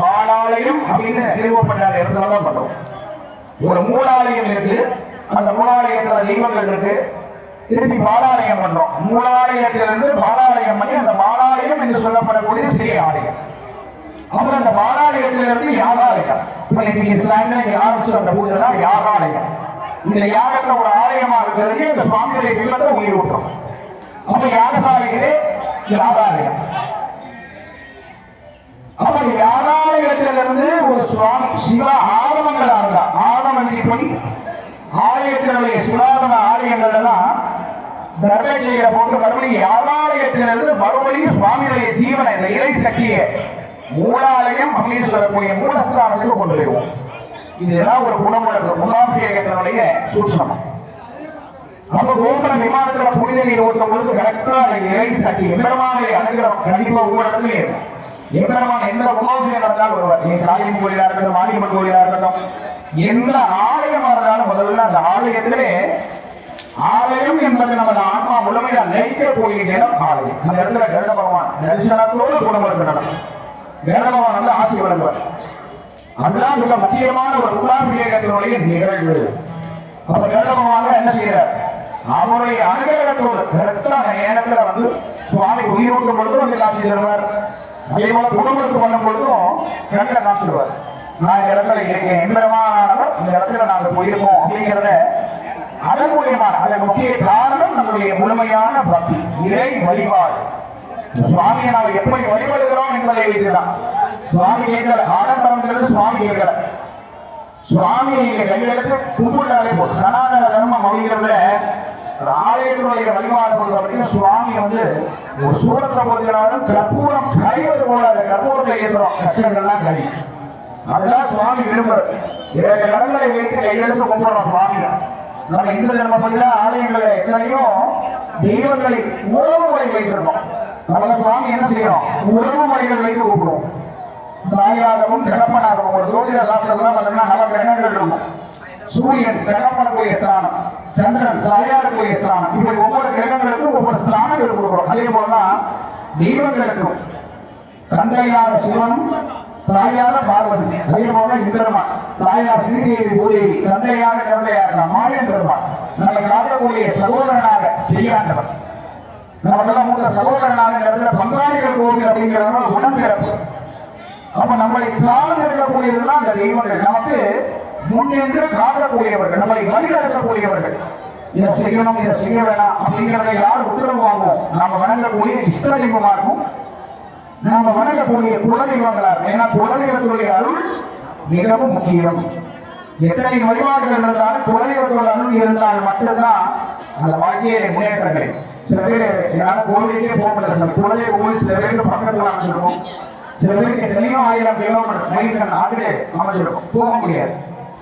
பாலாலயம் அப்படின்னு நிறுவப்பட்ட இடத்துல தான் பண்றோம். ஒரு மூலாலயம் இருக்கு, அந்த மூலாலயத்துல தெய்வங்கள் இருக்கு, திருப்பி பாலாலயம் பண்றோம். மூலாலயத்திலிருந்து பாலாலயம் பண்ணி அந்த பாலாலயம் என்று சொல்லப்படக்கூடிய சிறிய ஆலயம். அப்புறம் அந்த பாலாலயத்திலிருந்து யாகாலயம். இப்ப இன்னைக்கு இஸ்லாம்ல ஆரம்பிச்சு அந்த பூஜை தான் யாகாலயம். இந்த யாகத்துல ஒரு ஆலயமா இருக்கிறது இந்த சுவாமியுடைய பிம்பத்தை உயிர் விட்டுரும். அப்ப யாகசாலையிலே யாகாலயம். அப்ப யாகாலயத்திலிருந்து ஒரு சுவாமி சிவ ஆகமங்கள் ஆகா ஆகம விதிப்படி ஆலயத்தினுடைய சிவாகம ஆலயங்கள் எல்லாம் தர்மஜீர போட்டு மறுபடியும் யாகாலயத்திலிருந்து மறுபடியும் சுவாமியுடைய ஜீவனை இந்த இறை சக்திய மூலாலயம் அப்படின்னு சொல்லக்கூடிய மூலஸ்தானத்துக்கு கொண்டு வருவோம். இதுதான் ஒரு குணமுழக்கு மூலாபிஷேகத்தினுடைய சூட்சம். அப்ப கோபுர விமானத்துல புனித நீர் ஊற்றும் பொழுது கரெக்டா இறை சக்தி எம்பெருமானை அணுகிறோம். கண்டிப்பா ஒவ்வொரு இடத்துலயும் இருக்கும். எம்பெருமான் எந்த குணாபிஷேகம் இருந்தாலும் வருவார். என் காளியம்மன் கோயிலா இருக்கட்டும், மாரியம்மன் கோயிலா இருக்கட்டும், எந்த ஆலயமா இருந்தாலும் முதல்ல அந்த ஆலயத்திலே ஆலயம் என்பது நமது ஆன்மா முழுமையா லயிக்கக்கூடிய இடம் ஆலயம். அந்த இடத்துல கருட பகவான் தரிசனத்தோடு குணப்படுத்தணும். கருட பகவான் வந்து ஆசி வழங்குவார். அதுதான் மிக முக்கியமான ஒரு குணாபிஷேகத்தினுடைய நிகழ்வு. அப்ப கருட பகவான் என்ன செய்யறார்? அவருடைய அனுகிரகத்தோடு கரெக்டான நேரத்தில் வந்து சுவாமி உயிரோட்டும் பொழுதும் வந்து காட்சி தருவார். அதே போல குடும்பத்துக்கு பண்ணும் பொழுதும் கண்ணில் காமிச்சிடுவார். நான் இந்த இடத்துல இருக்கேன், எம்பெருமானாலும் இந்த இடத்துல நாங்கள் போயிருக்கோம் அப்படிங்கிறத அதன் மூலியமான அதன் முக்கிய காரணம் நம்முடைய முழுமையான பக்தி, இறை வழிபாடு. சுவாமியை நாம் எப்படி வழிபடுகிறோம் என்பதை வைத்துதான். சுவாமி கேட்கல, ஆடம்பரங்கிறது சுவாமி கேட்கல. சுவாமி நீங்க கையெழுத்து கும்பிட்டாலே போதும். சனாதன தர்மம் அப்படிங்கிறதுல ஆலயத்தினுடைய வழிபாடு பொறுத்த வரைக்கும் சுவாமி வந்து ஒரு சூரத்தை பொறுத்தினாலும் கற்பூரம் கரைவது போல அந்த கற்பூரத்தை ஏற்றுறோம், கஷ்டங்கள்லாம் கறி. அதுதான் சுவாமி விரும்புறது. 2 கரங்களை வைத்து கையெழுத்து கும்பிடுறோம் சுவாமி. நம்ம இந்து தர்மப்படிதான் ஆலயங்களை எத்தனையோ தெய்வங்களை உறவு முறை வைத்திருக்கோம். நம்ம சுவாமி என்ன செய்யறோம்? உறவு முறைகள் வைத்து கூப்பிடுவோம். தாயாகவும் தகப்பனாகவும் ஒரு ஜோதிட சாஸ்திரம்லாம் பார்த்தோம்னா நவ கிரகங்கள் இருக்கும். சூரியன் தகப்பனுக்குரிய ஸ்தானம், சந்திரன் தாயாருக்குரிய ஸ்தானம், இப்படி ஒவ்வொரு கிரகங்களுக்கும் ஒவ்வொரு ஸ்தானங்கள் கொடுக்குறோம். அதே போலதான் தெய்வங்களுக்கும் தந்தையார சிவனும் தாயார பார்வதி, அதே போல இந்திரமான், தாயார் ஸ்ரீதேவி பூதேவி, தந்தையாக கருதையாக மாயன் பெருமான், நம்மை காக்கக்கூடிய சகோதரனாக பெரியாண்டவர், நம்மளெல்லாம் மூத்த சகோதரனாக இடத்துல பங்காளிகள் கோவில் அப்படிங்கிறதுனால உடன்பிறப்பு. அப்ப நம்மளை சார்ந்து இருக்கக்கூடியதுதான் அந்த தெய்வங்கள். நமக்கு முன்னின்று காக்கக்கூடியவர்கள், நம்மளை வழிநடத்தக்கூடியவர்கள். இதை செய்யணும், இதை செய்ய வேணாம் அப்படிங்கிறத யார் உத்தரவு வாங்குவோம்? நாம வணங்கக்கூடிய இஷ்ட தெய்வமா இருக்கும், நாம வணங்கக்கூடிய குலதெய்வங்களா இருக்கும். ஏன்னா குலதெய்வத்துடைய அருள் மிகவும் முக்கியம். எத்தனை வழிபாடுகள் இருந்தாலும் குலதெய்வத்தோட அருள் இருந்தால் மட்டும்தான் அந்த வாழ்க்கையை முன்னேற்றங்கள். சில பேர் என்னால கோவிலுக்கே போக முடியல, சில குலதெய்வ கோவில் சில பேருக்கு பக்கத்துல அமைச்சிருக்கும், சில பேருக்கு எத்தனையோ 1000 கிலோமீட்டர் நைட்டு நாட்டிலே அமைச்சிருக்கும், போக முடியாது.